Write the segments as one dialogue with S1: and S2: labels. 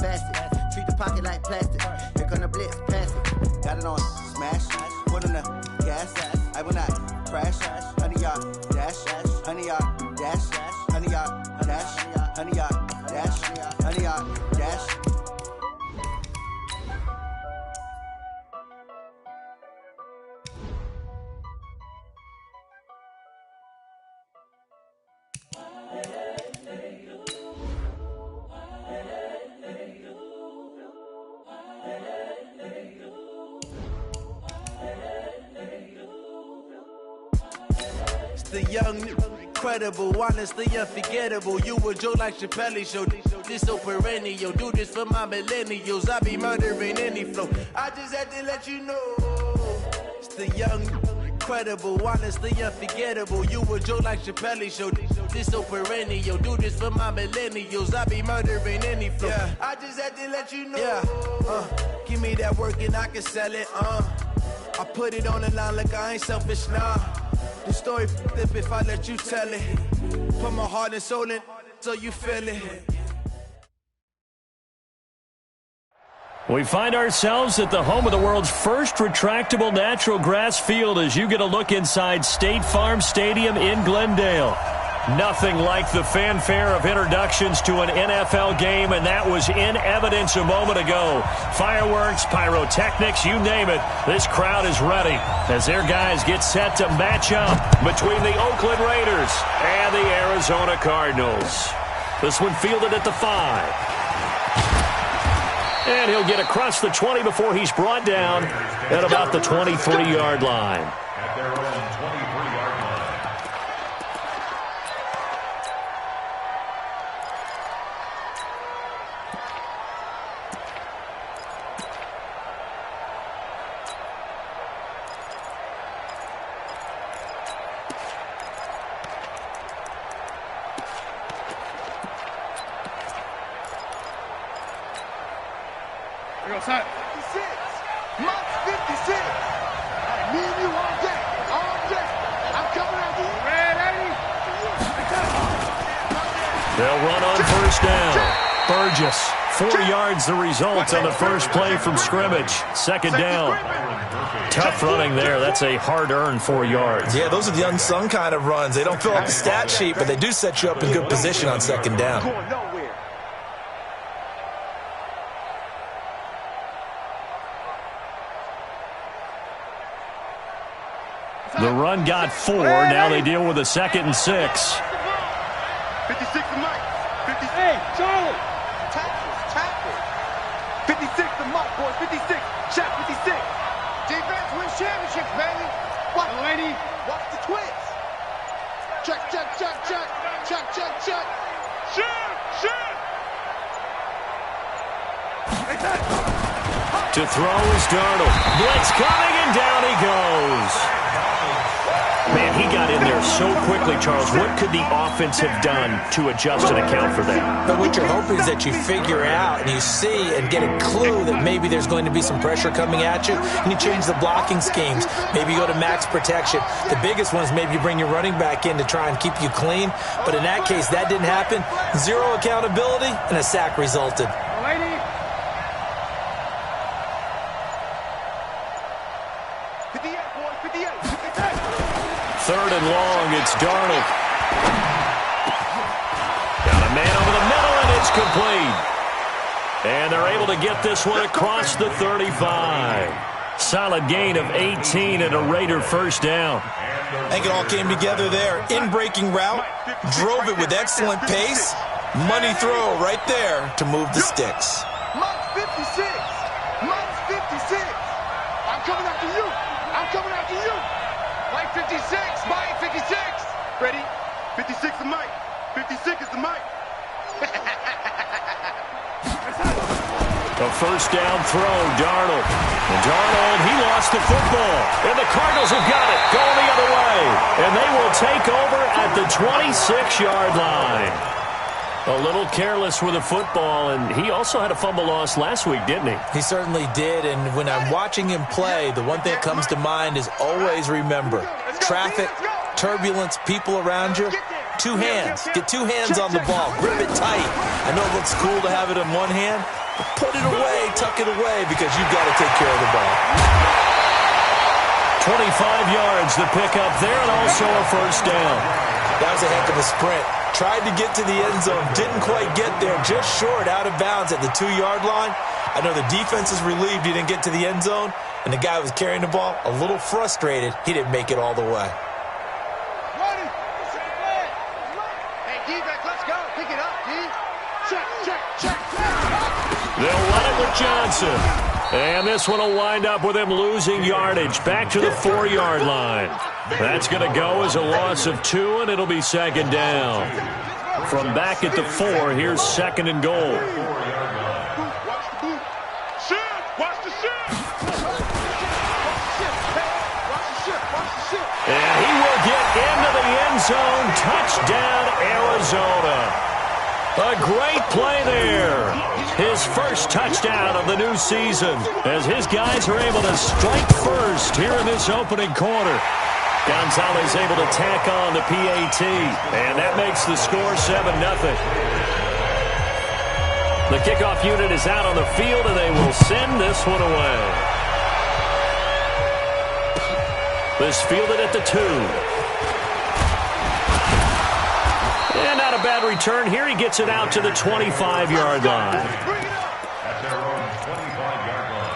S1: facet. Treat the pocket like plastic. Here come the blitz, pass it. Got it on, smash, put on the gas. I will not crash. 100 yard dash, 100 yard dash, 100 yard dash, 100 yard dash, 100 yard dash.
S2: The young, incredible, honestly unforgettable. You a joke like Chappelle Show. This so perennial. Do this for my millennials. I be murdering any flow. I just had to let you know. It's the young, incredible, honestly unforgettable. You a joke like Chappelle Show. This so perennial. Do this for my millennials. I be murdering any flow. Yeah. I just had to let you know. Yeah. Give me that work and I can sell it. I put it on the line like I ain't selfish, nah. The story flip if I let you tell it. Put my heart and soul in so you feel it.
S3: We find ourselves at the home of the world's first retractable natural grass field as you get a look inside State Farm Stadium in Glendale. Nothing like the fanfare of introductions to an NFL game, and that was in evidence a moment ago. Fireworks, pyrotechnics, you name it. This crowd is ready as their guys get set to match up between the Oakland Raiders and the Arizona Cardinals. This one fielded at the 5. And he'll get across the 20 before he's brought down at about the 23-yard line. They'll run on first down. Burgess, 4 yards the result on the first play from scrimmage. Second down. Tough running there. That's a hard-earned 4 yards.
S4: Yeah, those are the unsung kind of runs. They don't fill up the stat sheet, but they do set you up in good position on second down.
S3: The run got 4. Now they deal with a 2nd and 6.
S5: 56 to Mike. 56. Hey, Charlie. Tackles. 56 to Mike, boys. 56. Shot 56. Defense wins championships, baby. What, lady? Watch the twist. Check. Shoot.
S3: To throw is Darnold. Blitz coming, and down he goes. Man, he got in there so quickly, Charles. What could the offense have done to adjust and account for that?
S4: But what you're hoping is that you figure out and you see and get a clue that maybe there's going to be some pressure coming at you, and you change the blocking schemes. Maybe you go to max protection. The biggest one is maybe you bring your running back in to try and keep you clean. But in that case, that didn't happen. Zero accountability, and a sack resulted.
S5: Lady. 58, boys. 58.
S3: 3rd and long, it's Darnold. Got a man over the middle, and it's complete. And they're able to get this one across the 35. Solid gain of 18 and a Raider first down.
S4: I think it all came together there. In-breaking route, drove it with excellent pace. Money throw right there to move the sticks.
S5: Mike's 56. Mike's 56. I'm coming after you. Mike 56. Mike 56. Ready? 56 to Mike. 56 is the Mike.
S3: A first down throw, Darnold. And Darnold, he lost the football. And the Cardinals have got it, going the other way. And they will take over at the 26-yard line. A little careless with the football, and he also had a fumble loss last week, didn't he?
S4: He certainly did, and when I'm watching him play, the one thing that comes to mind is always remember, traffic, turbulence, people around you, 2 hands. Get 2 hands on the ball. Grip it tight. I know it looks cool to have it in one hand, Put it away, tuck it away, because you've got to take care of the ball.
S3: 25 yards the pick up there, and also a first down.
S4: That was a heck of a sprint. Tried to get to the end zone, didn't quite get there, just short, out of bounds at the 2-yard line. I know the defense is relieved he didn't get to the end zone, and the guy who was carrying the ball, a little frustrated, he didn't make it all the way.
S5: Hey, D-back, let's go. Pick it up, D. Check.
S3: They'll run it with Johnson. And this one will wind up with him losing yardage back to the 4-yard line. That's going to go as a loss of 2, and it'll be second down. From back at the 4, here's second and goal.
S5: Watch the boot. Watch the ship. Watch the ship.
S3: And he will get into the end zone. Touchdown, Arizona. A great play there. His first touchdown of the new season as his guys are able to strike first here in this opening quarter. Gonzalez able to tack on the PAT, and that makes the score 7-0. The kickoff unit is out on the field, and they will send this one away. This fielded at the 2. And not a bad return here. He gets it out to the 25-yard line.
S6: At their own 25-yard line.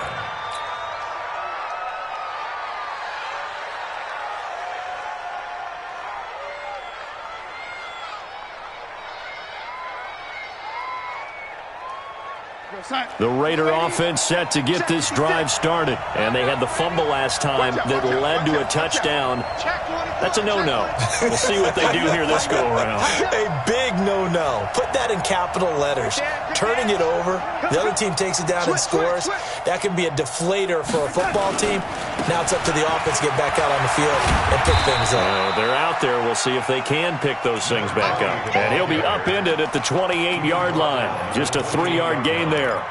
S3: The Raider offense set to get this drive started. And they had the fumble last time that led to a touchdown. That's a no-no. We'll see what they do here this go-around.
S4: A big no-no. Put that in capital letters. Turning it over, the other team takes it down and scores. That can be a deflator for a football team. Now it's up to the offense to get back out on the field and pick things up.
S3: They're out there. We'll see if they can pick those things back up. And he'll be upended at the 28-yard line. Just a 3-yard gain there.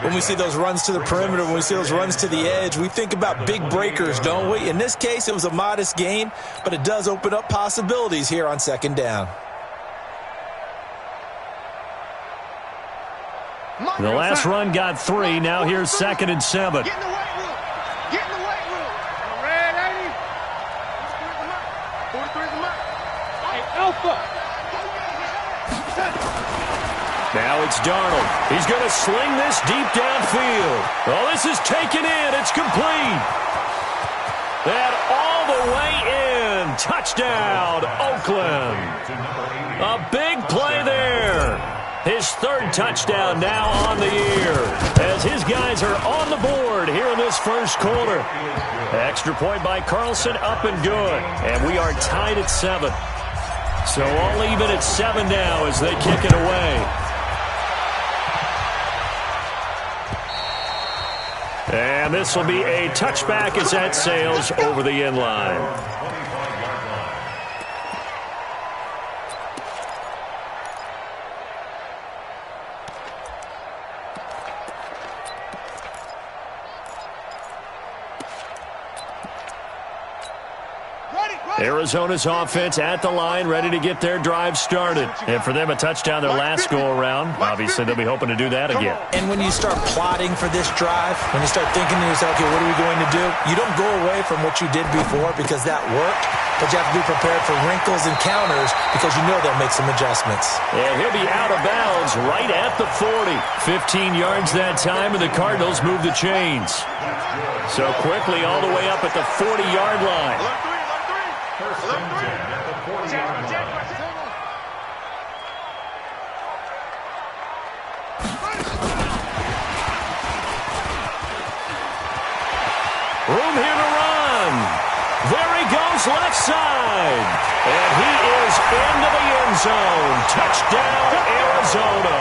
S4: When we see those runs to the perimeter, when we see those runs to the edge, we think about big breakers, don't we? In this case, it was a modest gain, but it does open up possibilities here on second down.
S3: The last run got 3. Now here's second and 7.
S5: Get in the weight room. Get in the weight room. Red 80. 43 is the mark. Hey, Alpha.
S3: Now it's Darnold. He's going to sling this deep downfield. Oh, this is taken in. It's complete. And all the way in. Touchdown, Oakland. A big play there. His third touchdown now on the year as his guys are on the board here in this first quarter. Extra point by Carlson, up and good. And we are tied at 7. So all even at 7 now as they kick it away. And this will be a touchback as that sails over the end line. Arizona's offense at the line, ready to get their drive started. And for them, a touchdown their last go-around. Obviously, they'll be hoping to do that again.
S4: And when you start plotting for this drive, when you start thinking to yourself, okay, what are we going to do? You don't go away from what you did before because that worked, but you have to be prepared for wrinkles and counters because you know they'll make some adjustments.
S3: And he'll be out of bounds right at the 40. 15 yards that time, and the Cardinals move the chains. So quickly all the way up at the 40-yard line.
S6: First and 10 at the 40-yard line.
S3: Room here to run. There he goes left side. And he is into the end zone. Touchdown, Arizona.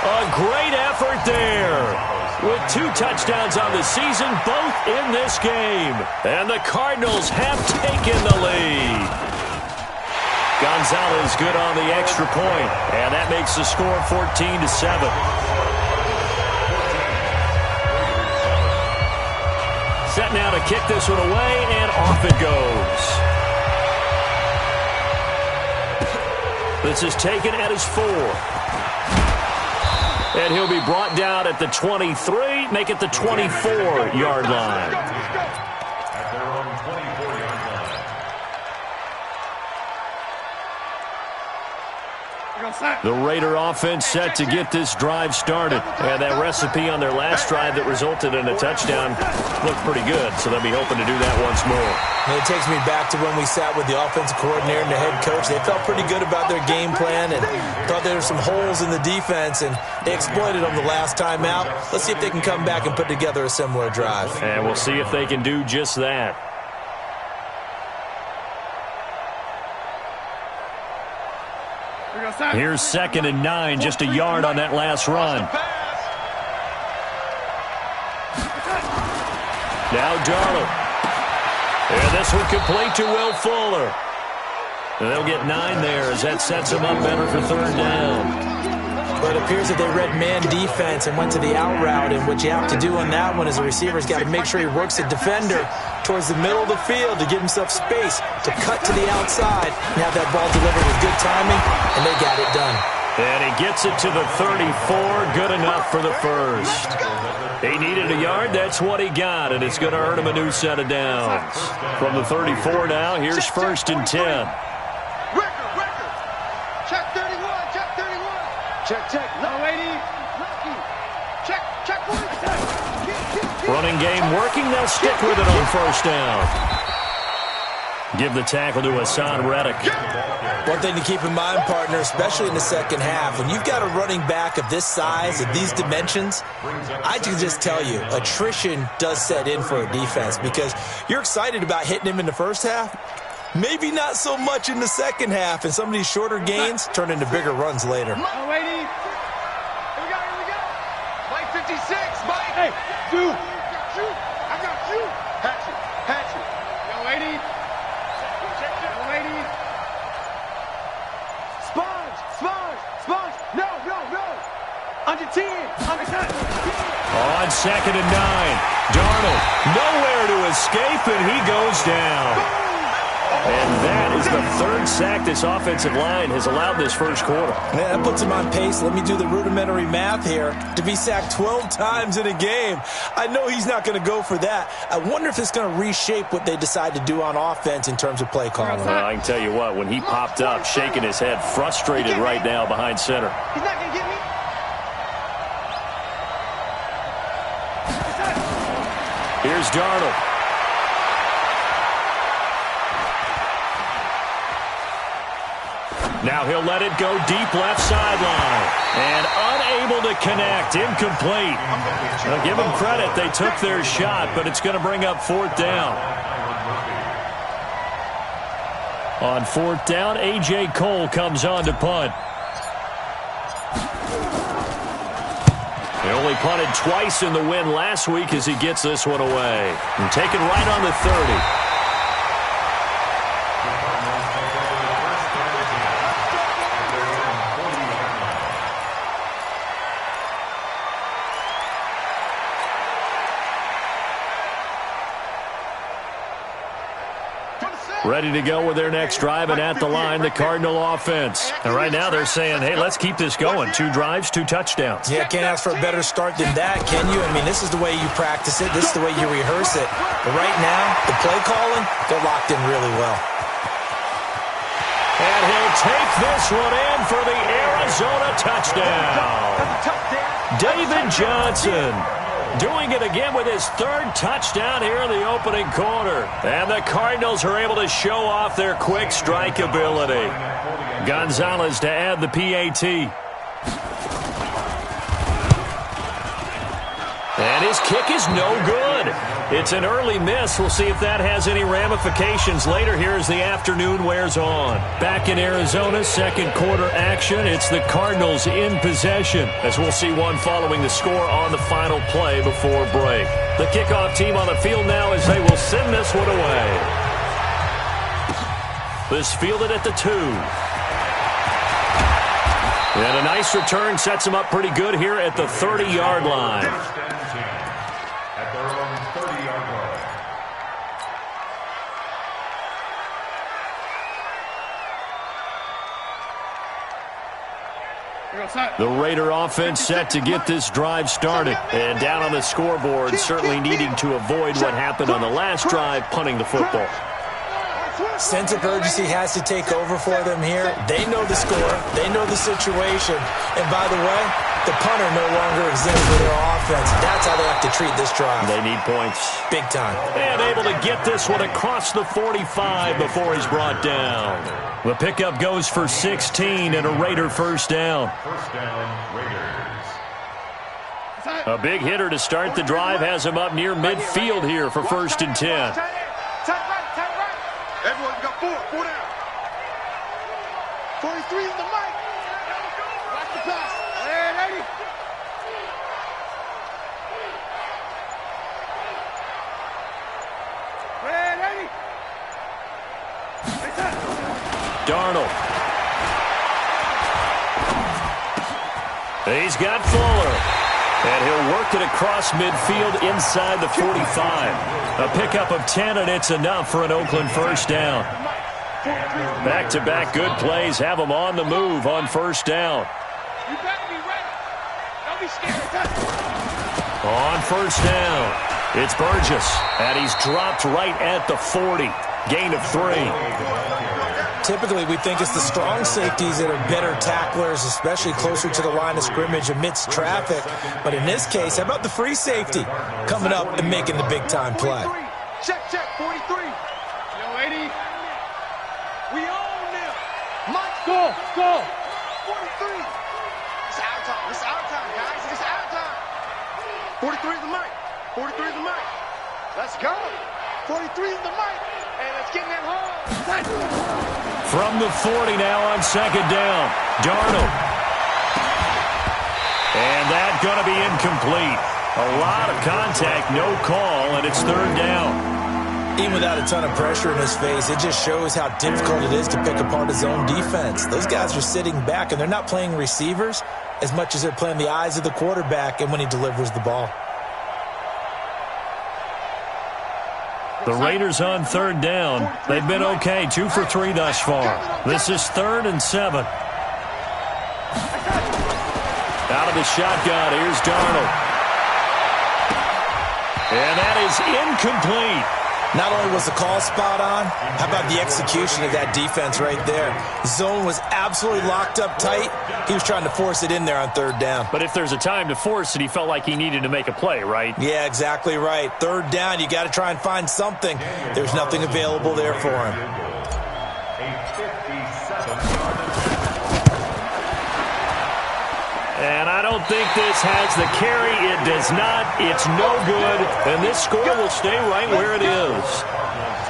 S3: A great effort there. With 2 touchdowns on the season, both in this game. And the Cardinals have taken the lead. Gonzalez good on the extra point. And that makes the score 14-7. Set now to kick this one away, and off it goes. This is taken at his 4. And And he'll be brought down at the 23, make it the 24-yard line.
S6: At their own 24-yard line.
S3: The Raider offense set to get this drive started. And that recipe on their last drive that resulted in a touchdown looked pretty good, so they'll be hoping to do that once more.
S4: And it takes me back to when we sat with the offensive coordinator and the head coach. They felt pretty good about their game plan and thought there were some holes in the defense, and they exploited them the last time out. Let's see if they can come back and put together a similar drive.
S3: And we'll see if they can do just that. Here's 2nd and 9, just a yard on that last run. Now Darnold. And this one complete to Will Fuller. And they'll get 9 there as that sets them up better for 3rd down.
S4: But it appears that they read man defense and went to the out route, and what you have to do on that one is the receiver's got to make sure he works the defender towards the middle of the field to give himself space to cut to the outside and have that ball delivered with good timing, and they got it done.
S3: And he gets it to the 34, good enough for the first. He needed a yard, that's what he got, and it's going to earn him a new set of downs. From the 34 now, here's 1st and 10.
S5: Check. No, lady. Check.
S3: Running game working. They'll stick with it on 1st down. Give the tackle to Hassan Reddick.
S4: One thing to keep in mind, partner, especially in the second half, when you've got a running back of this size, of these dimensions, I can just tell you, attrition does set in for a defense because you're excited about hitting him in the first half. Maybe not so much in the second half, and some of these shorter gains turn into bigger runs later.
S5: Oh, lady. Here we go. Mike 56. Mike. Hey, dude. I got you. Hatchet. Yo, lady. Sponge. No. Under 10.
S3: On 2nd and 9. Darnold nowhere to escape, and he goes down. And that is the 3rd sack this offensive line has allowed this first quarter.
S4: Yeah, that puts him on pace. Let me do the rudimentary math here. To be sacked 12 times in a game, I know he's not going to go for that. I wonder if it's going to reshape what they decide to do on offense in terms of play calling.
S3: Well, I can tell you what, when he popped up, shaking his head, frustrated right now behind center.
S5: He's not going to get me.
S3: Here's Darnold. Now he'll let it go deep left sideline. And unable to connect. Incomplete. Now give them credit. They took their shot, but it's going to bring up 4th down. On 4th down, A.J. Cole comes on to punt. He only punted twice in the win last week as he gets this one away. And taken right on the 30. Ready to go with their next drive, and at the line, the Cardinal offense. And right now they're saying, hey, let's keep this going. 2 drives, 2 touchdowns.
S4: Yeah, can't ask for a better start than that, can you? I mean, this is the way you practice it. This is the way you rehearse it. But right now, the play calling, they're locked in really well.
S3: And he'll take this one in for the Arizona touchdown. David Johnson doing it again with his 3rd touchdown here in the opening quarter. And the Cardinals are able to show off their quick strike ability. Gonzalez to add the PAT. And his kick is no good. It's an early miss. We'll see if that has any ramifications later here as the afternoon wears on. Back in Arizona, 2nd quarter action. It's the Cardinals in possession, as we'll see one following the score on the final play before break. The kickoff team on the field now as they will send this one away. This fielded at the 2. And a nice return sets them up pretty good here at the 30-yard line.
S6: At their own 30-yard line.
S3: The Raider offense set to get this drive started. And down on the scoreboard, certainly needing to avoid what happened on the last drive, punting the football.
S4: Sense of urgency has to take over for them here. They know the score. They know the situation. And by the way, the punter no longer exists for their offense. That's how they have to treat this drive.
S3: They need points.
S4: Big time.
S3: And able to get this one across the 45 before he's brought down. The pickup goes for 16 and a Raider first down.
S6: First down, Raiders.
S3: A big hitter to start the drive has him up near midfield here for 1st and 10.
S5: Everyone got four down. 43 is the mic. Watch the pass. Hey, ready? Ready?
S3: Darnold. He's got Fuller. And he'll work it across midfield inside the 45. A pickup of 10, and it's enough for an Oakland first down. Back-to-back good plays have them on the move on first down.
S5: You better be ready. Don't be scared.
S3: On first down, it's Burgess, and he's dropped right at the 40. Gain of 3.
S4: Typically, we think it's the strong safeties that are better tacklers, especially closer to the line of scrimmage amidst traffic. But in this case, how about the free safety coming up and making the big-time play?
S5: Check, 43. Yo, 80. We own them. Mike, go. 43. It's our time. It's our time, guys. It's our time. 43 is the mic. 43 is the mic. Let's go. 43 is the mic. And let's get in that hole.
S3: From the 40 now on second down. Darnold. And that's going to be incomplete. A lot of contact, no call, and it's third down.
S4: Even without a ton of pressure in his face, it just shows how difficult it is to pick apart his own defense. Those guys are sitting back, and they're not playing receivers as much as they're playing the eyes of the quarterback and when he delivers the ball.
S3: The Raiders on third down. They've been okay, 2 for 3 thus far. This is 3rd and 7. Out of the shotgun, here's Darnold. And that is incomplete.
S4: Not only was the call spot on, how about the execution of that defense right there? Zone was absolutely locked up tight. He was trying to force it in there on third down.
S3: But if there's a time to force it, he felt like he needed to make a play, right?
S4: Yeah, exactly right. Third down, you got to try and find something. There's nothing available there for him.
S3: And I don't think this has the carry. It does not. It's no good. And this score will stay right where it is.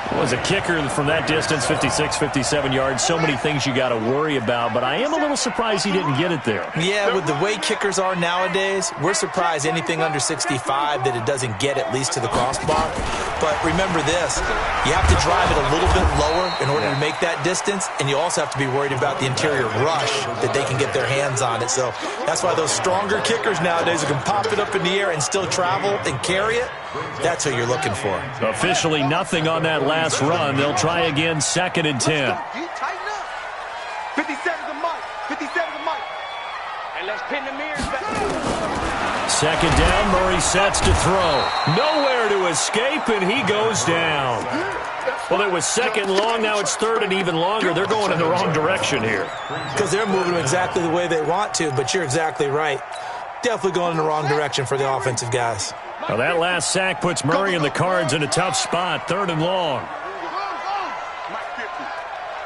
S3: It was a kicker from that distance, 56, 57 yards. So many things you got to worry about. But I am a little surprised he didn't get it there.
S4: Yeah, with the way kickers are nowadays, we're surprised anything under 65 that it doesn't get at least to the crossbar. But remember this, you have to drive it a little bit lower in order to make that distance, and you also have to be worried about the interior rush that they can get their hands on it. So that's why those stronger kickers nowadays who can pop it up in the air and still travel and carry it, that's what you're looking for.
S3: Officially nothing on that last run. They'll try again, 2nd and 10.
S5: Tighten up. 57 the mic. 57 the mic. And let's pin the mirrors back.
S3: 2nd down, Murray sets to throw. Nowhere to escape, and he goes down. Well, it was 2nd long, now it's 3rd and even longer. They're going in the wrong direction here.
S4: Because they're moving exactly the way they want to, but you're exactly right. Definitely going in the wrong direction for the offensive guys.
S3: Now that last sack puts Murray and the Cards in a tough spot, 3rd and long.
S5: Mike 50.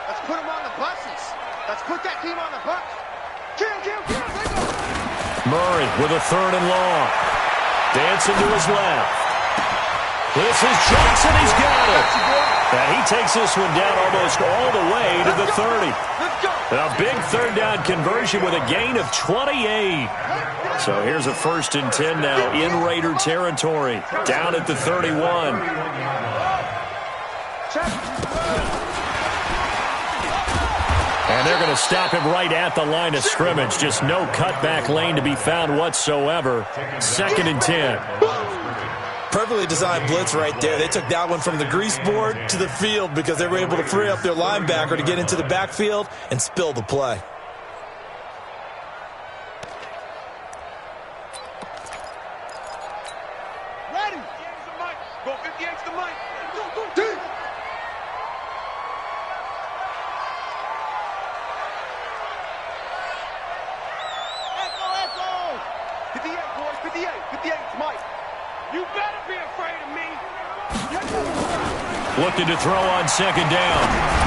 S5: Let's put them on the buses. Let's put that team on the bus. Kill.
S3: Murray with a 3rd and long. Dancing to his left. This is Jackson. He's got it. And he takes this one down almost all the way to the 30. A big 3rd down conversion with a gain of 28. So here's a 1st and 10 now in Raider territory. Down at the 31. And they're going to stop him right at the line of scrimmage. Just no cutback lane to be found whatsoever. 2nd and 10.
S4: Perfectly designed blitz right there. They took that one from the grease board to the field because they were able to free up their linebacker to get into the backfield and spill the play.
S5: Go 58 to Mike. Go. Echo. 58, boys. 58 to Mike. You better be afraid of me.
S3: Looking to throw on second down.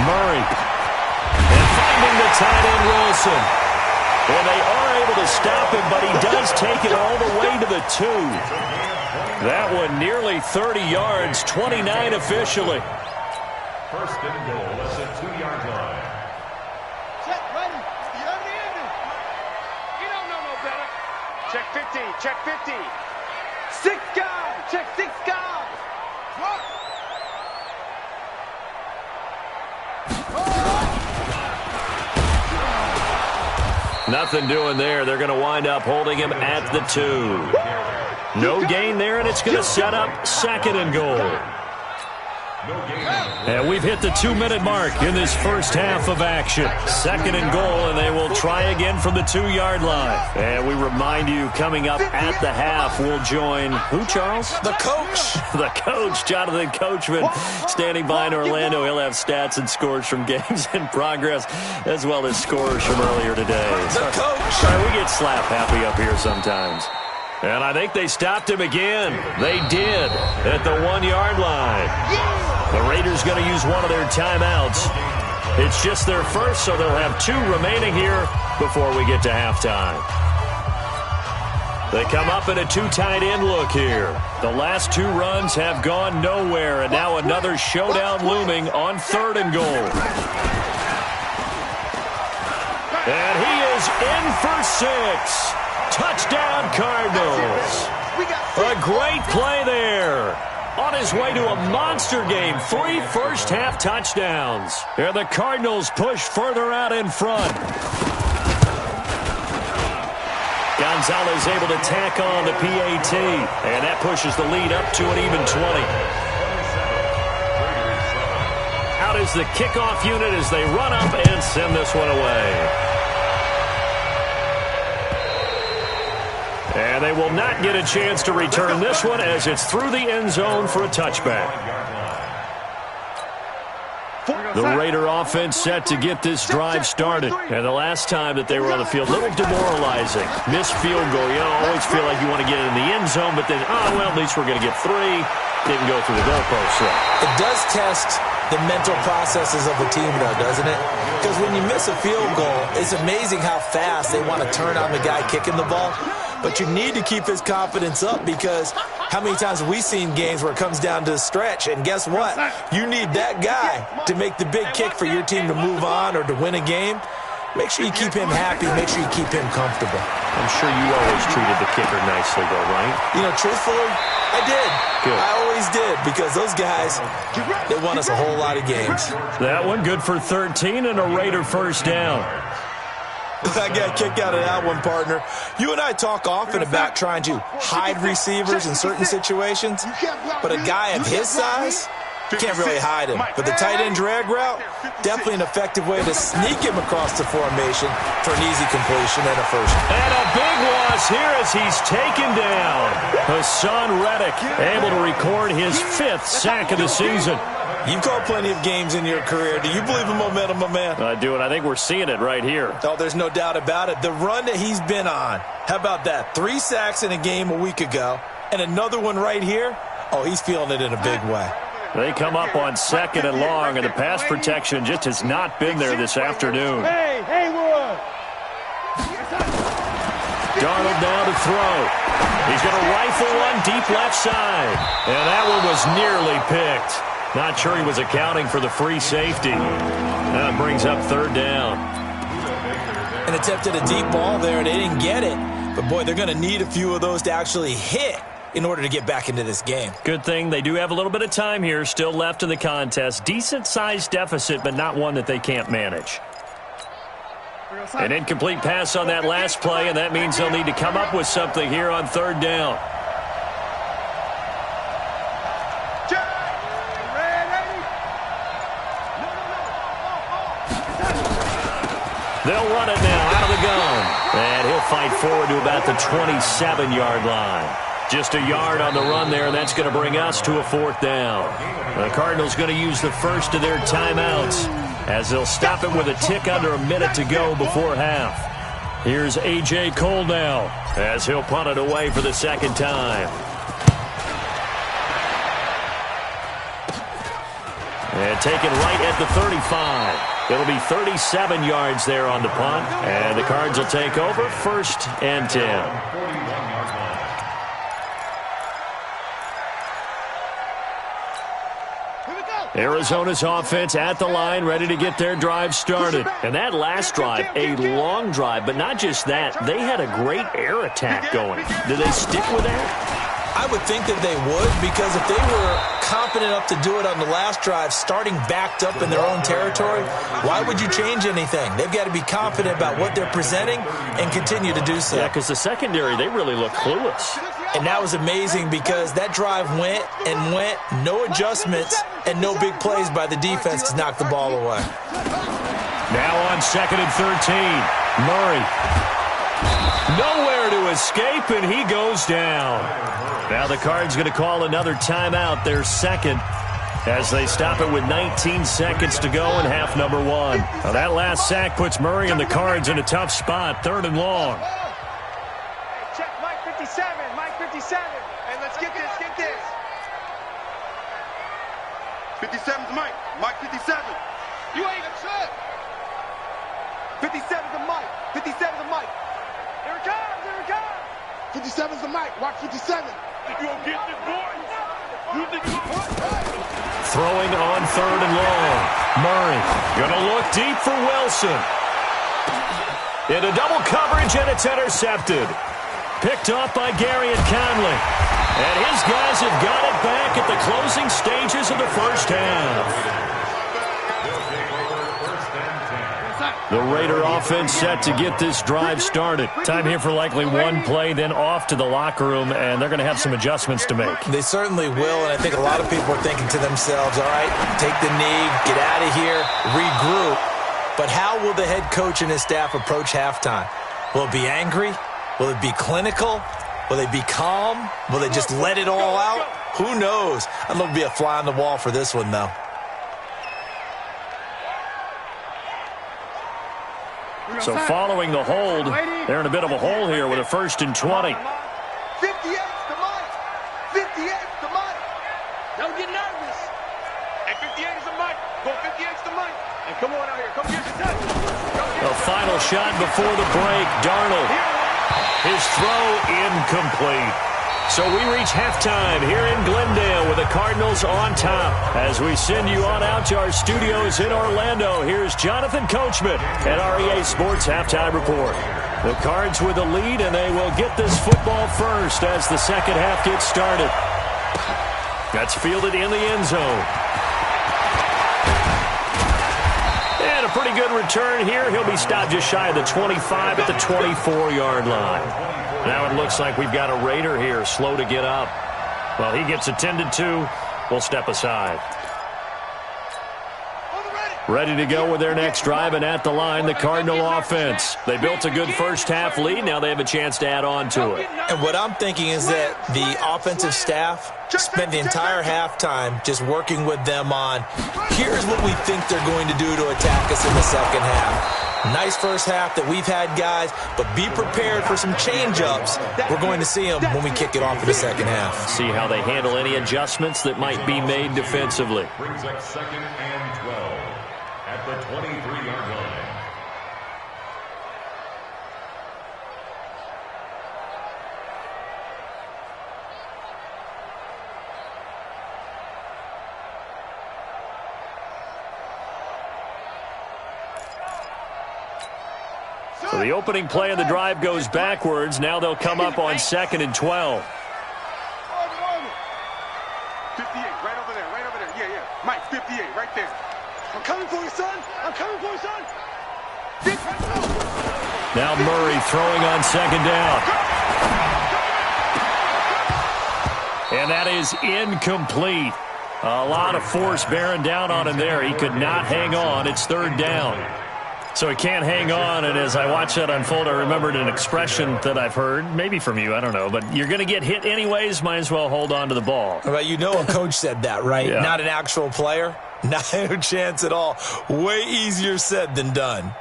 S3: Murray. And finding the tight end Wilson. And they are able to stop him, but he does take it all the way to the 2. That one nearly 30 yards, 29 officially.
S6: First and goal, that's a 2-yard line.
S5: Check, ready. You're in the ending. You don't know no better. Check 15. Check 15. 6 guys. Check 6 guys. What?
S3: Nothing doing there. They're going to wind up holding him at the 2. No gain there, and it's going to set up second and goal. And we've hit the 2-minute mark in this first half of action. Second and goal, and they will try again from the 2-yard line. And we remind you, coming up at the half, we'll join who, Charles?
S4: The coach.
S3: The coach, Jonathan Coachman, standing by in Orlando. He'll have stats and scores from games in progress, as well as scores from earlier today.
S4: The coach.
S3: Sorry, we get slap happy up here sometimes. And I think they stopped him again. They did at the 1-yard line. The Raiders going to use one of their timeouts. It's just their first, so they'll have 2 remaining here before we get to halftime. They come up in a 2 tight end look here. The last 2 runs have gone nowhere, and now another showdown looming on 3rd and goal. And he is in for 6. Touchdown, Cardinals. A great play there. On his way to a monster game, 3 first-half touchdowns. And the Cardinals push further out in front. Gonzalez able to tack on the PAT, and that pushes the lead up to an even 20. Out is the kickoff unit as they run up and send this one away. And they will not get a chance to return this one as it's through the end zone for a touchback. The Raider offense set to get this drive started. And the last time that they were on the field, a little demoralizing. Missed field goal. You always feel like you want to get it in the end zone, but then, well, at least we're going to get 3. Didn't go through the goalpost. So
S4: It does test the mental processes of a team, though, doesn't it? Because when you miss a field goal, it's amazing how fast they want to turn on the guy kicking the ball. But you need to keep his confidence up, because how many times have we seen games where it comes down to the stretch? And guess what? You need that guy to make the big kick for your team to move on or to win a game. Make sure you keep him happy. Make sure you keep him comfortable.
S3: I'm sure you always treated the kicker nicely, though, right?
S4: You know, truthfully, I did.
S3: Good.
S4: I always did, because those guys, they won us a whole lot of games.
S3: That one good for 13 and a Raider first down.
S4: I got a kick out of that one, partner. You and I talk often about trying to hide receivers in certain situations, but a guy of his size, you can't really hide him. But the tight end drag route, definitely an effective way to sneak him across the formation for an easy completion and a first.
S3: And a big loss here as he's taken down. Hassan Reddick able to record his 5th sack of the season.
S4: You've called plenty of games in your career. Do you believe in momentum, my man?
S3: I do, and I think we're seeing it right here.
S4: Oh, there's no doubt about it. The run that he's been on, how about that? 3 sacks in a game a week ago, and another one right here. Oh, he's feeling it in a big way.
S3: They come up on 2nd and long, and the pass protection just has not been there this afternoon.
S5: Hey, Haywood!
S3: Darnold now to throw. He's going to rifle one deep left side, and that one was nearly picked. Not sure he was accounting for the free safety. That brings up 3rd down.
S4: An attempt at a deep ball there, and they didn't get it. But, boy, they're going to need a few of those to actually hit in order to get back into this game.
S3: Good thing they do have a little bit of time here still left in the contest. Decent-sized deficit, but not one that they can't manage. An incomplete pass on that last play, and that means they'll need to come up with something here on 3rd down. They'll run it now out of the gun. And he'll fight forward to about the 27-yard line. Just a yard on the run there, and that's going to bring us to a 4th down. The Cardinals going to use the first of their timeouts as they'll stop it with a tick under a minute to go before half. Here's A.J. Cole now as he'll punt it away for the second time. And taken right at the 35. It'll be 37 yards there on the punt, and the Cards will take over 1st and 10. Arizona's offense at the line, ready to get their drive started. And that last drive, a long drive, but not just that. They had a great air attack going. Do they stick with that?
S4: I would think that they would, because if they were confident enough to do it on the last drive, starting backed up in their own territory, why would you change anything? They've got to be confident about what they're presenting and continue to do so.
S3: Yeah, because the secondary, they really look clueless.
S4: And that was amazing because that drive went and went, no adjustments, and no big plays by the defense to knock the ball away.
S3: Now on 2nd and 13, Murray. Nowhere to escape, and he goes down. Now the Cards going to call another timeout, their second, as they stop it with 19 seconds to go in half number 1. Now that last sack puts Murray and the Cards in a tough spot, 3rd and long.
S5: Check Mike 57, Mike 57. Hey, let's get this, get this. 57's Mike, Mike 57. You ain't upset. 57's the Mike, 57's the Mike. Here it comes, here it comes. 57's the Mike, Mike 57. You gonna get this, boy? You think you
S3: Throwing on 3rd and long. Murray gonna look deep for Wilson. Into double coverage, and it's intercepted. Picked off by Gary and Conley. And his guys have got it back at the closing stages of the first half. The Raider offense set to get this drive started. Time here for likely one play, then off to the locker room, and they're going to have some adjustments to make.
S4: They certainly will, and I think a lot of people are thinking to themselves, all right, take the knee, get out of here, regroup. But how will the head coach and his staff approach halftime? Will it be angry? Will it be clinical? Will they be calm? Will they just let it all out? Who knows? I'd love to be a fly on the wall for this one, though.
S3: So following the hold, they're in a bit of a hole here with a 1st and 20.
S5: 58's the Mike. 58's the Mike. Don't get nervous. And 58 is the Mike. Go 58's the Mike. And come on out here. Come get your touch.
S3: The final shot before the break. Darnold. His throw incomplete. So we reach halftime here in Glendale with the Cardinals on top. As we send you on out to our studios in Orlando, here's Jonathan Coachman at REA Sports Halftime Report. The Cards with the lead, and they will get this football first as the second half gets started. That's fielded in the end zone. And a pretty good return here. He'll be stopped just shy of the 25 at the 24-yard line. Now it looks like we've got a Raider here, slow to get up. Well, he gets attended to. We'll step aside. Ready to go with their next drive, and at the line, the Cardinal offense. They built a good first half lead. Now they have a chance to add on to it.
S4: And what I'm thinking is that the offensive staff spent the entire halftime just working with them on, here's what we think they're going to do to attack us in the second half. Nice first half that we've had, guys, but be prepared for some change-ups. We're going to see them when we kick it off in the second half.
S3: See how they handle any adjustments that might be made defensively.
S6: Brings up 2nd and 12 at the 23-yard line.
S3: So the opening play of the drive goes backwards. Now they'll come up on 2nd and 12.
S5: 58, right over there, right over there. Yeah, yeah. Mike, 58, right there. I'm coming for you, son. I'm coming for you, son.
S3: Now Murray throwing on 2nd down. And that is incomplete. A lot of force bearing down on him there. He could not hang on. It's 3rd down. So he can't hang on, and as I watch that unfold, I remembered an expression that I've heard, maybe from you, I don't know, but you're going to get hit anyways, might as well hold on to the ball.
S4: Well, you know a coach said that, right?
S3: Yeah. Not
S4: an actual player? Not a chance at all. Way easier said than done.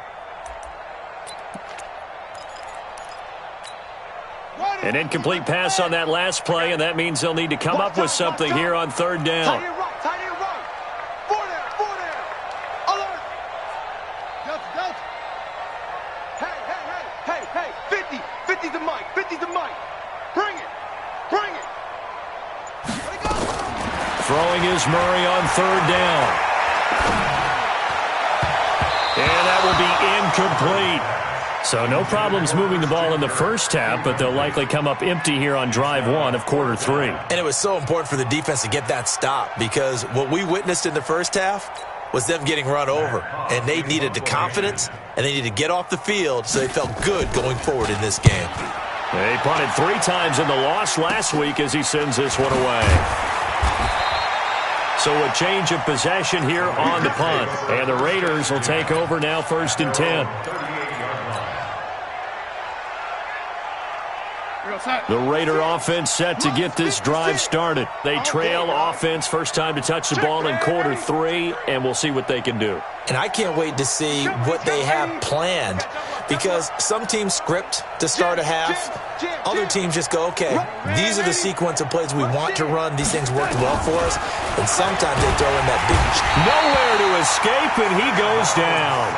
S3: An incomplete pass on that last play, and that means they'll need to come up with something here on third down.
S5: Tight end right. Four there. Alert. Hey. 50. 50's the mic. Bring it. Let it go.
S3: Throwing is Murray on third down. And that will be incomplete. So no problems moving the ball in the first half, but they'll likely come up empty here on drive one of quarter three.
S4: And it was so important for the defense to get that stop, because what we witnessed in the first half was them getting run over. And they needed the confidence, and they needed to get off the field so they felt good going forward in this game.
S3: They punted 3 times in the loss last week as he sends this one away. So a change of possession here on the punt. And the Raiders will take over now, 1st and 10. The Raider offense set to get this drive started. They trail offense, first time to touch the ball in quarter three, and we'll see what they can do.
S4: And I can't wait to see what they have planned, because some teams script to start a half. Other teams just go, okay, these are the sequence of plays we want to run. These things worked well for us. And sometimes they throw in that big...
S3: Nowhere to escape, and he goes down.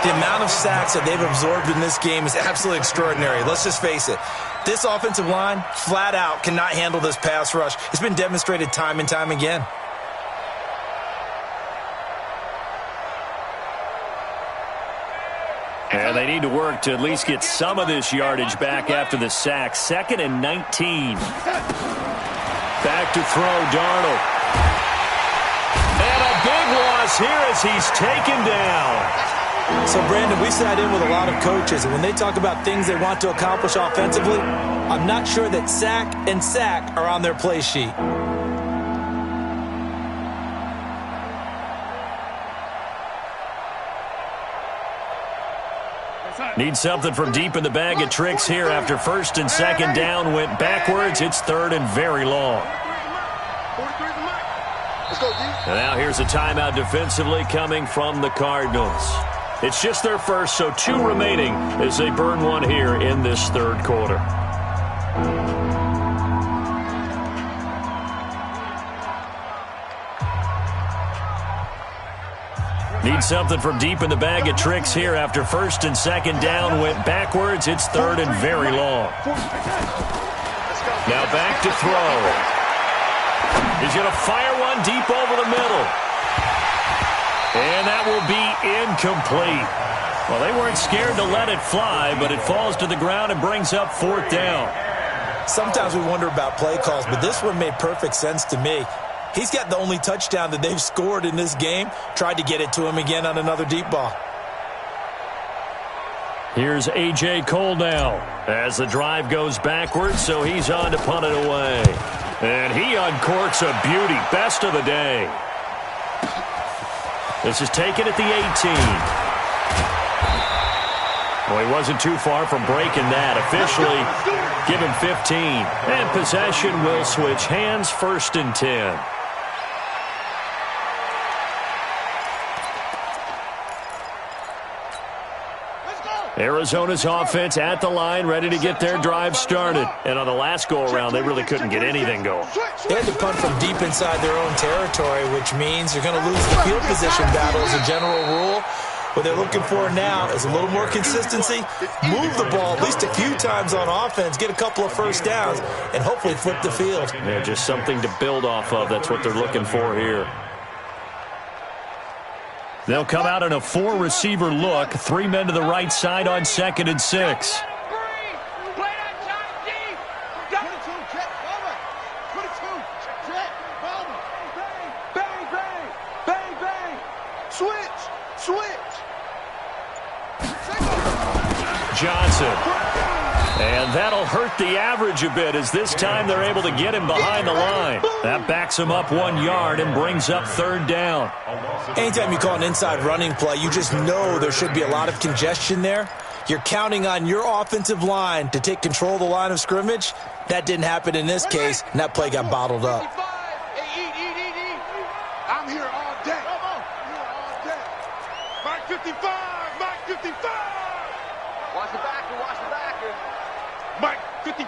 S4: The amount of sacks that they've absorbed in this game is absolutely extraordinary. Let's just face it. This offensive line, flat out, cannot handle this pass rush. It's been demonstrated time and time again.
S3: And they need to work to at least get some of this yardage back after the sack. 2nd and 19. Back to throw, Darnold. And a big loss here as he's taken down.
S4: So, Brandon, we sat in with a lot of coaches, and when they talk about things they want to accomplish offensively, I'm not sure that sack and sack are on their play sheet.
S3: Need something from deep in the bag of tricks here after 1st and 2nd down went backwards. It's 3rd and very long. And now here's a timeout defensively coming from the Cardinals. It's just their first, so 2 remaining as they burn one here in this 3rd quarter. Need something from deep in the bag of tricks here after 1st and 2nd down went backwards. It's 3rd and very long. Now back to throw. He's going to fire one deep over the middle. And that will be incomplete. Well, they weren't scared to let it fly, but it falls to the ground and brings up 4th down.
S4: Sometimes we wonder about play calls, but this one made perfect sense to me. He's got the only touchdown that they've scored in this game. Tried to get it to him again on another deep ball.
S3: Here's A.J. Cole now as the drive goes backwards, so he's on to punt it away. And he uncorks a beauty. Best of the day. This is taken at the 18. Well, he wasn't too far from breaking that. Officially, give him 15. And possession will switch hands, 1st and 10. Arizona's offense at the line, ready to get their drive started. And on the last go-around, they really couldn't get anything going.
S4: They had to punt from deep inside their own territory, which means you're going to lose the field position battle as a general rule. What they're looking for now is a little more consistency, move the ball at least a few times on offense, get a couple of 1st downs, and hopefully flip the field.
S3: Yeah, just something to build off of. That's what they're looking for here. They'll come out in a 4-receiver look. 3 men to the right side on 2nd and 6. Johnson. And that'll hurt the average a bit, as this time they're able to get him behind the line. That backs him up 1 yard and brings up 3rd down.
S4: Anytime you call an inside running play, you just know there should be a lot of congestion there. You're counting on your offensive line to take control of the line of scrimmage. That didn't happen in this case, and that play got bottled up.
S5: I'm here all day. Mark 55, Mark 55. Watch the backer, watch the backer. Mike 55,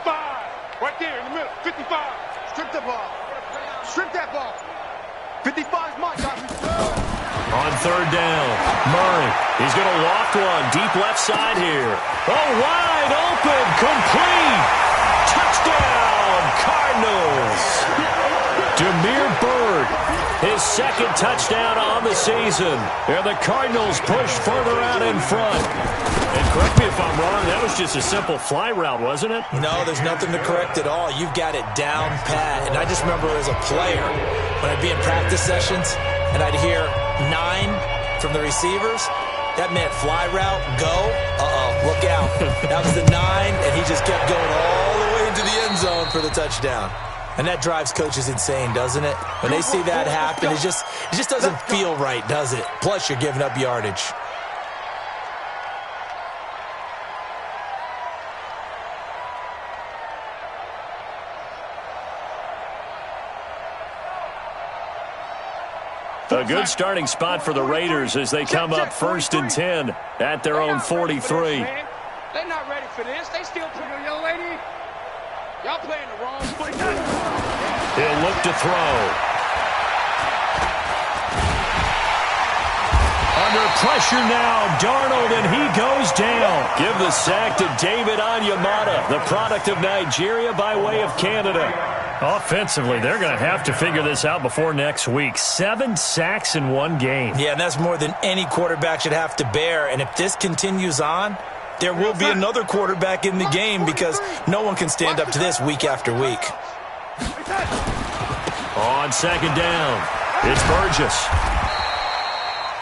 S5: right there in the middle, 55. Strip the ball. Strip that ball. 55's Mike.
S3: On 3rd down, Murray. He's going to loft one deep left side here. Oh, wide open, complete. Touchdown, Cardinals. Demir Bird, his 2nd touchdown on the season. And the Cardinals push further out in front. And correct me if I'm wrong, that was just a simple fly route, wasn't it?
S4: No, there's nothing to correct at all. You've got it down pat. And I just remember as a player, when I'd be in practice sessions, and I'd hear 9 from the receivers, that meant fly route, go, look out. That was the 9, and he just kept going all the way into the end zone for the touchdown. And that drives coaches insane, doesn't it? When they see that happen, it just doesn't feel right, does it? Plus, you're giving up yardage.
S3: A good starting spot for the Raiders as they come up 1st and 10 at their own 43.
S5: They're not ready for this. They still put a young lady. Y'all playing the wrong play.
S3: He'll look to throw. Under pressure now, Darnold, and he goes down. Give the sack to David Onyemata, the product of Nigeria by way of Canada. Offensively, they're going to have to figure this out before next week. 7 sacks in 1 game.
S4: Yeah, and that's more than any quarterback should have to bear. And if this continues on, there will be another quarterback in the game because no one can stand up to this week after week.
S3: On 2nd down, it's Burgess.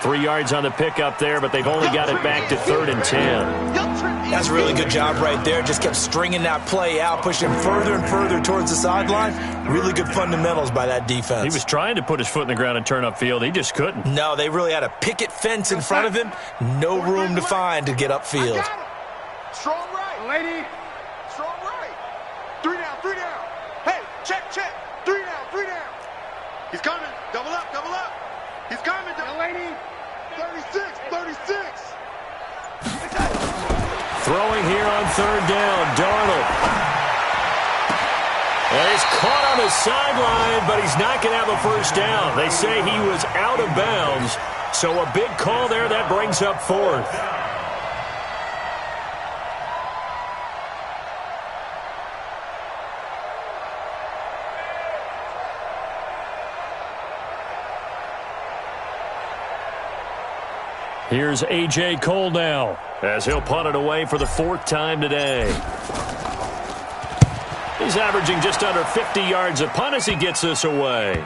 S3: 3 yards on the pickup there, but they've only got it back to 3rd and 10.
S4: That's a really good job right there. Just kept stringing that play out, pushing further and further towards the sideline. Really good fundamentals by that defense.
S3: He was trying to put his foot in the ground and turn upfield. He just couldn't.
S4: No, they really had a picket fence in front of him. No room to find to get upfield.
S5: Strong right. Lady. Strong right. 3 down, 3 down. Hey, check. 3 down, 3 down. He's coming. Double up. He's coming. Lady. 36.
S3: Throwing here on 3rd down, Darnold. And he's caught on the sideline, but he's not going to have a 1st down. They say he was out of bounds, so a big call there. That brings up 4th. Here's A.J. Cole now, as he'll punt it away for the 4th time today. He's averaging just under 50 yards a punt as he gets this away.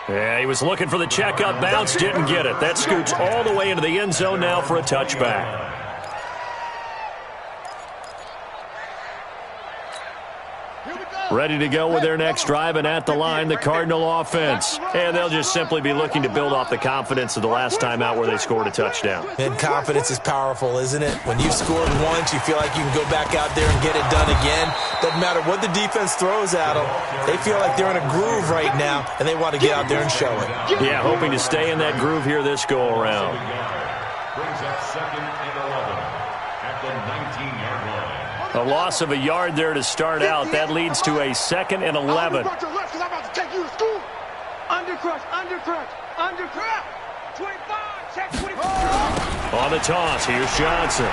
S3: Yeah, he was looking for the checkup bounce, didn't get it. That scoots all the way into the end zone now for a touchback. Ready to go with their next drive, and at the line, the Cardinal offense. And they'll just simply be looking to build off the confidence of the last time out where they scored a touchdown.
S4: And confidence is powerful, isn't it? When you've scored once, you feel like you can go back out there and get it done again. Doesn't matter what the defense throws at them. They feel like they're in a groove right now, and they want to get out there and show it.
S3: Yeah, hoping to stay in that groove here this go-around.
S6: Brings up 2nd and 11 at the 19-yard line.
S3: A loss of a yard there to start out. That leads to a 2nd and 11.
S5: I'm about to take you to school. Undercrush. 25, check 25.
S3: On the toss, here's Johnson.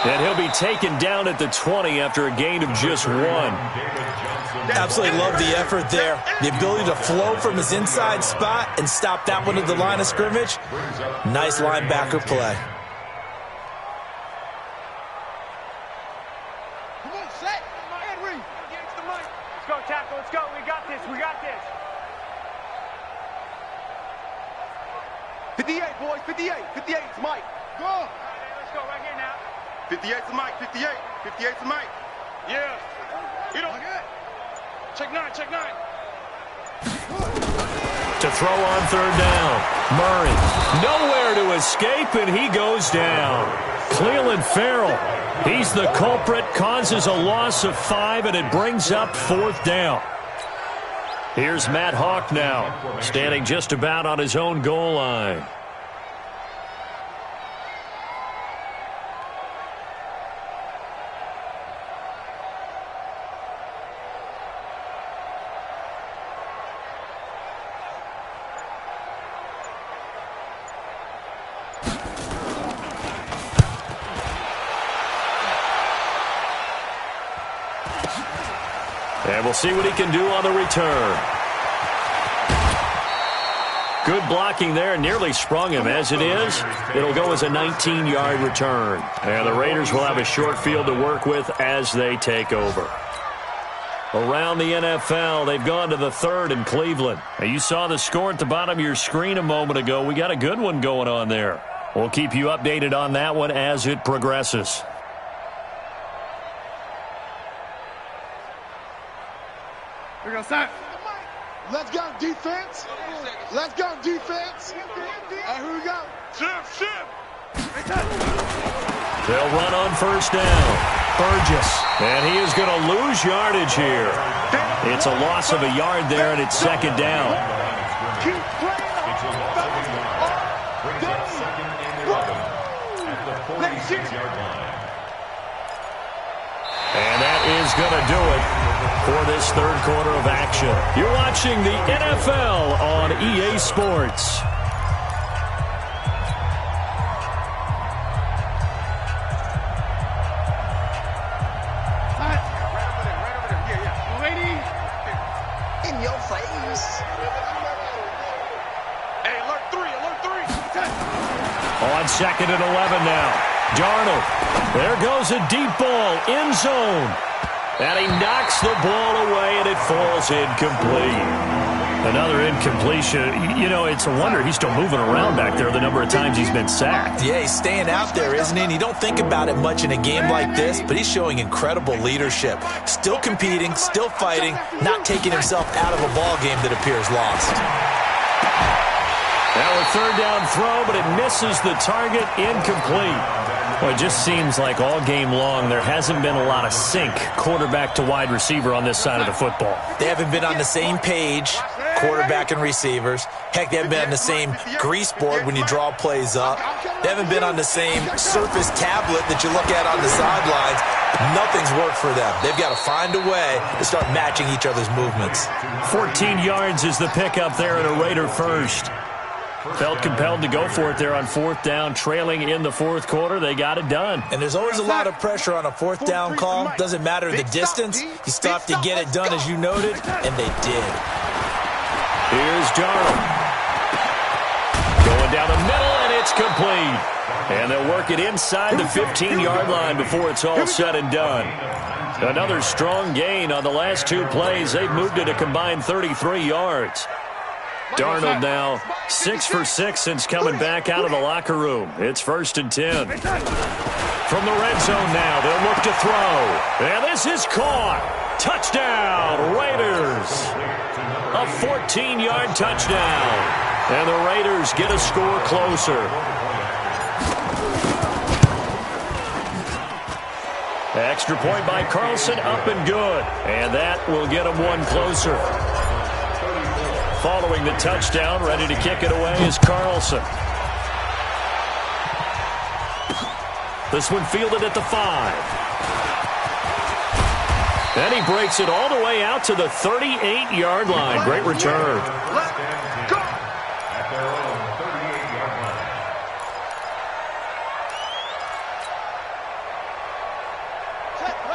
S3: And he'll be taken down at the 20 after a gain of just 1.
S4: Absolutely love the effort there. The ability to flow from his inside spot and stop that one at the line of scrimmage. Nice linebacker play.
S5: Let's go. We got this. 58, boys. 58. 58. It's Mike. Go. Let's go right here now. 58's the mic, 58. 58's the mic. Yeah. You don't get it. Check 9, check 9.
S3: To throw on third down. Murray, nowhere to escape, and he goes down. Cleveland Farrell, he's the culprit, causes a loss of 5, and it brings up fourth down. Here's Matt Hawk now, standing just about on his own goal line. And we'll see what he can do on the return. Good blocking there. Nearly sprung him. As it is, it'll go as a 19-yard return. And the Raiders will have a short field to work with as they take over. Around the NFL, they've gone to the third in Cleveland. Now, you saw the score at the bottom of your screen a moment ago. We got a good one going on there. We'll keep you updated on that one as it progresses.
S5: We're going to start. Let's go, defense. Let's go, defense. And here we go. Shift.
S3: They'll run on first down. Burgess. And he is going to lose yardage here. It's a loss of a yard there, and it's second down.
S5: Keep playing.
S3: And that is going to do it for this third quarter of action. You're watching the NFL on EA Sports.
S5: In your face. Hey, alert 3.
S3: On second and 11 now. Darnold. There goes a deep ball. End zone. And he knocks the ball away, and it falls incomplete. Another incompletion. You know, it's a wonder he's still moving around back there the number of times he's been sacked.
S4: Yeah, he's staying out there, isn't he? And you don't think about it much in a game like this, but he's showing incredible leadership. Still competing, still fighting, not taking himself out of a ball game that appears lost.
S3: Now a third down throw, but it misses the target, incomplete. Well, it just seems like all game long there hasn't been a lot of sync quarterback to wide receiver on this side of the football.
S4: They haven't been on the same page, quarterback and receivers. Heck, they haven't been on the same grease board when you draw plays up. They haven't been on the same surface tablet that you look at on the sidelines. Nothing's worked for them. They've got to find a way to start matching each other's movements.
S3: 14 yards is the pickup there, and a Raider first. Felt compelled to go for it there on fourth down, trailing in the fourth quarter. They got it done.
S4: And there's always a lot of pressure on a fourth down call. Doesn't matter the distance. You stop to get it done, as you noted, and they did.
S3: Here's Darnold. Going down the middle, and it's complete. And they'll work it inside the 15-yard line before it's all said and done. Another strong gain on the last two plays. They've moved it a combined 33 yards. Darnold now 6 for 6 since coming back out of the locker room. It's 1st and 10. From the red zone now, they'll look to throw. And this is caught. Touchdown, Raiders. A 14-yard touchdown. And the Raiders get a score closer. Extra point by Carlson, up and good. And that will get them one closer. Following the touchdown, ready to kick it away is Carlson. This one fielded at the 5. And he breaks it all the way out to the 38-yard line. Great return.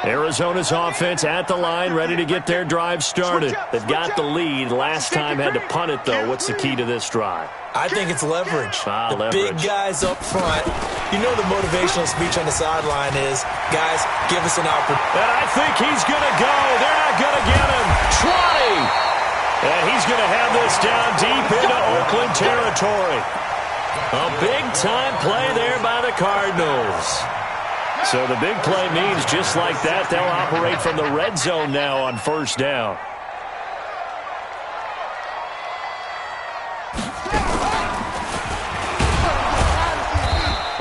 S3: Arizona's offense at the line, ready to get their drive started. They've got the lead. Last time had to punt it, though. What's the key to this drive?
S4: I think it's leverage.
S3: Leverage.
S4: Big guys up front. You know the motivational speech on the sideline is, guys, give us an opportunity.
S3: And I think he's going to go. They're not going to get him. Trotty. And he's going to have this down deep into Oakland territory. A big-time play there by the Cardinals. So the big play means just like that, they'll operate from the red zone now on first down.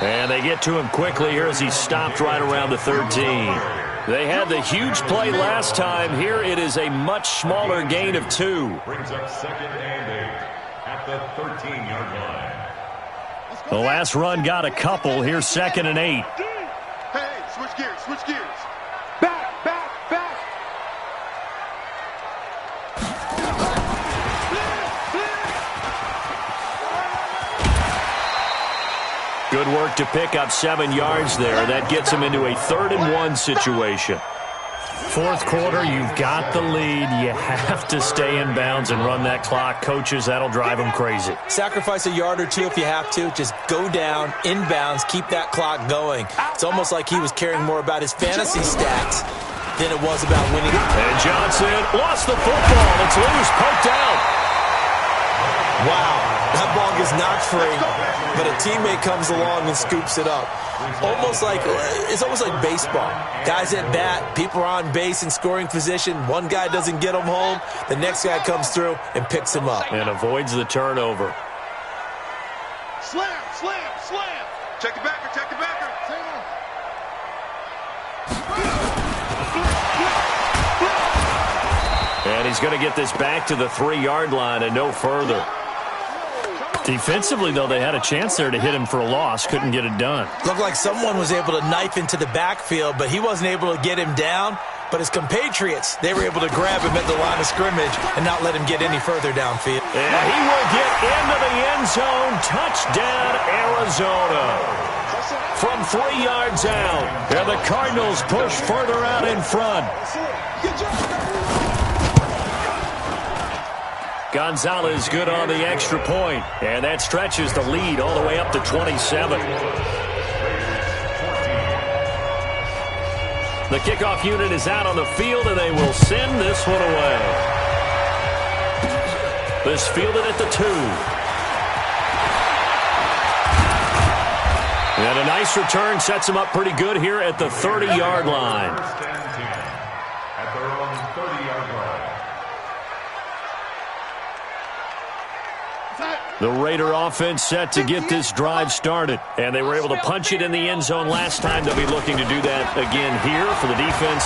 S3: And they get to him quickly here as he stopped right around the 13. They had the huge play last time. Here it is a much smaller gain of 2.
S6: Brings up 2nd and 8 at the 13-yard line.
S3: The last run got a couple. Here's 2nd and 8.
S5: Hey, switch gears, switch gears. Back, back, back.
S3: Good work to pick up 7 yards there. That gets him into a 3rd and 1 situation. Fourth quarter, you've got the lead. You have to stay in bounds and run that clock. Coaches, that'll drive them crazy.
S4: Sacrifice a yard or two if you have to. Just go down, in bounds, keep that clock going. It's almost like he was caring more about his fantasy stats than it was about winning.
S3: And Johnson lost the football. It's loose, poked out.
S4: Wow, that ball gets knocked free, but a teammate comes along and scoops it up. It's almost like baseball. Guys at bat, people are on base in scoring position. One guy doesn't get him home. The next guy comes through and picks him up.
S3: And avoids the turnover.
S5: Slam, slam, slam. Check the backer, check the backer.
S3: And he's going to get this back to the 3-yard line and no further. Defensively, though, they had a chance there to hit him for a loss. Couldn't get it done.
S4: Looked like someone was able to knife into the backfield, but he wasn't able to get him down. But his compatriots, they were able to grab him at the line of scrimmage and not let him get any further downfield.
S3: And he will get into the end zone. Touchdown, Arizona. From 3 yards out. And the Cardinals push further out in front. Gonzalez good on the extra point, and that stretches the lead all the way up to 27. The kickoff unit is out on the field, and they will send this one away. This fielded at the 2. And a nice return sets him up pretty good here at the 30-yard line.
S6: At their own 30-yard line.
S3: The Raider offense set to get this drive started, and they were able to punch it in the end zone last time. They'll be looking to do that again here for the defense.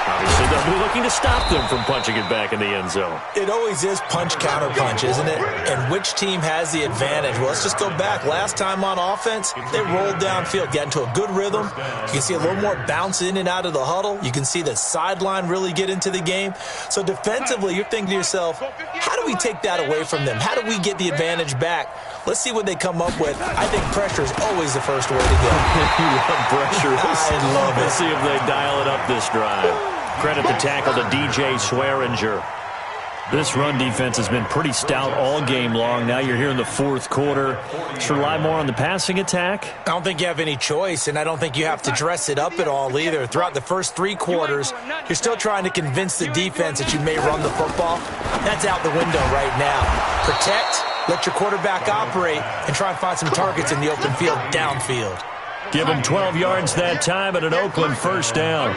S3: Obviously, they'll be looking to stop them from punching it back in the end zone.
S4: It always is punch-counter-punch, isn't it? And which team has the advantage? Well, let's just go back. Last time on offense, they rolled downfield, got into a good rhythm. You can see a little more bounce in and out of the huddle. You can see the sideline really get into the game. So defensively, you're thinking to yourself, how do we take that away from them? How do we get the advantage back? Let's see what they come up with. I think pressure is always the first way to go.
S3: You love pressure.
S4: I love it.
S3: Let's see if they dial it up this drive. Credit the tackle to DJ Swearinger. This run defense has been pretty stout all game long. Now you're here in the fourth quarter. Should rely more on the passing attack?
S4: I don't think you have any choice, and I don't think you have to dress it up at all either. Throughout the first 3 quarters, you're still trying to convince the defense that you may run the football. That's out the window right now. Protect, let your quarterback operate, and try and find some targets in the open field downfield.
S3: Give him 12 yards that time at an Oakland first down.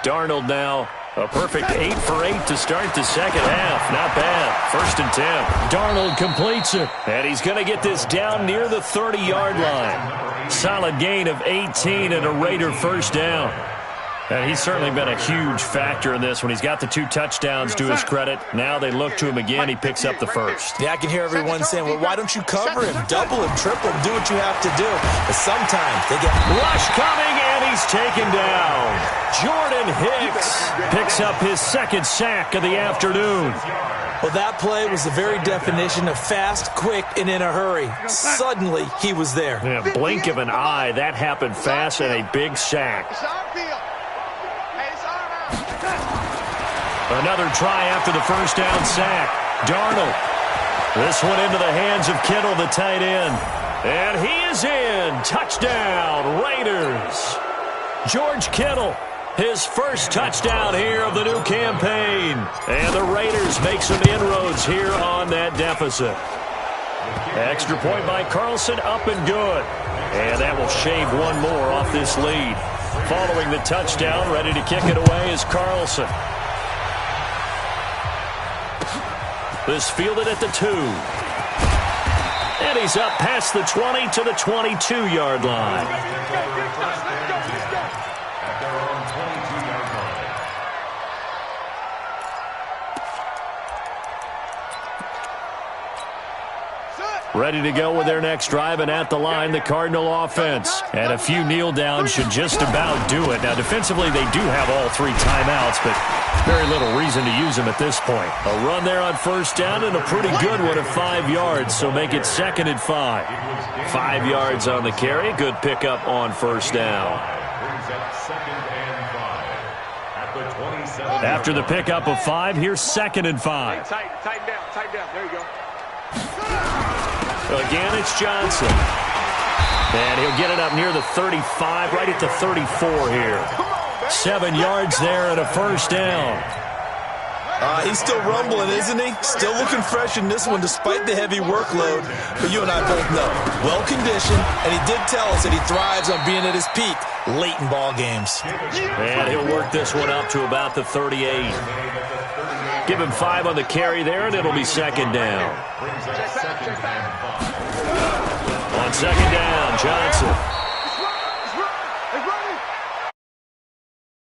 S3: Darnold now, a perfect 8 for 8 to start the second half. Not bad. 1st and 10. Darnold completes it, and he's going to get this down near the 30-yard line. Solid gain of 18 and a Raider first down. And he's certainly been a huge factor in this when he's got the 2 touchdowns to his credit. Now they look to him again. He picks up the first.
S4: Yeah, I can hear everyone saying, well, why don't you cover him? Double him, triple him, do what you have to do. But sometimes they get...
S3: Rush coming, and he's taken down. Jordan Hicks picks up his 2nd sack of the afternoon.
S4: Well, that play was the very definition of fast, quick, and in a hurry. Suddenly, he was there.
S3: In a blink of an eye, that happened fast and a big sack. Another try after the first down sack. Darnold. This one into the hands of Kittle, the tight end. And he is in. Touchdown, Raiders. George Kittle, his first touchdown here of the new campaign. And the Raiders make some inroads here on that deficit. Extra point by Carlson, up and good. And that will shave one more off this lead. Following the touchdown, ready to kick it away is Carlson. This fielded at the 2. And he's up past the 20 to the 22-yard line. Ready to go with their next drive, and at the line, the Cardinal offense. And a few kneel downs should just about do it. Now, defensively, they do have all 3 timeouts, but very little reason to use them at this point. A run there on first down, and a pretty good one at 5 yards, so make it 2nd and 5. 5 yards on the carry, good pickup on first down. After the pickup of 5, here's 2nd and 5.
S5: Tighten down. There you go.
S3: Again, it's Johnson. And he'll get it up near the 35, right at the 34 here. 7 yards there and a first down.
S4: He's still rumbling, isn't he? Still looking fresh in this one despite the heavy workload. But you and I both know, well-conditioned, and he did tell us that he thrives on being at his peak late in ball games.
S3: And he'll work this one up to about the 38. Give him 5 on the carry there, and it'll be 2nd down. On 2nd down, Johnson.